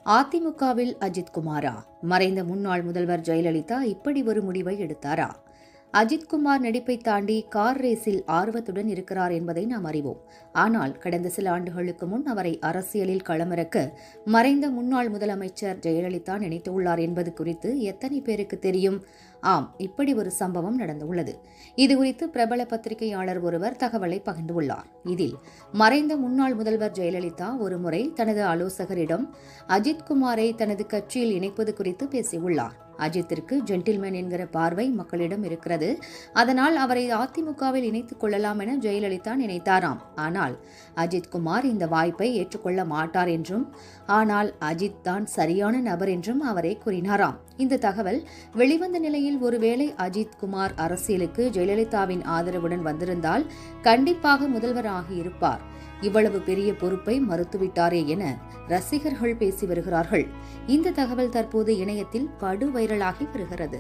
அதிமுகவில் அஜித் குமாரா? மறைந்த முன்னாள் முதல்வர் ஜெயலலிதா இப்படி ஒரு முடிவை எடுத்தாரா? அஜித் குமார் நடிப்பை தாண்டி கார் ரேஸில் ஆர்வத்துடன் இருக்கிறார் என்பதை நாம் அறிவோம். ஆனால் கடந்த சில ஆண்டுகளுக்கு முன் அவரை அரசியலில் களமிறக்க மறைந்த முன்னாள் முதலமைச்சர் ஜெயலலிதா நினைத்துள்ளார் என்பது குறித்து எத்தனை பேருக்கு தெரியும்? ஆம், இப்படி ஒரு சம்பவம் நடந்துள்ளது. இதுகுறித்து பிரபல பத்திரிகையாளர் ஒருவர் தகவலை பகிர்ந்துள்ளார். இதில் மறைந்த முன்னாள் முதல்வர் ஜெயலலிதா ஒருமுறை தனது ஆலோசகரிடம் அஜித் குமாரை தனது கட்சியில் இணைப்பது குறித்து பேசியுள்ளார். அஜித்திற்கு ஜென்டில்மேன் என்கிற பார்வை மக்களிடம் இருக்கிறது. அதனால் அவரை அதிமுகவில் இணைத்துக் கொள்ளலாம் என ஜெயலலிதா நினைத்தாராம். ஆனால் அஜித் குமார் இந்த வாய்ப்பை ஏற்றுக்கொள்ள மாட்டார் என்றும், ஆனால் அஜித் தான் சரியான நபர் என்றும் அவரை கூறினாராம். இந்த தகவல் வெளிவந்த நிலையில் ஒருவேளை அஜித் குமார் அரசியலுக்கு ஜெயலலிதாவின் ஆதரவுடன் வந்திருந்தால் கண்டிப்பாக முதல்வர் ஆகியிருப்பார். இவ்வளவு பெரிய பொறுப்பை மறுத்துவிட்டாரே என ரசிகர்கள் பேசி வருகிறார்கள். இந்த தகவல் தற்போது இணையத்தில் படு வைரலாகி வருகிறது.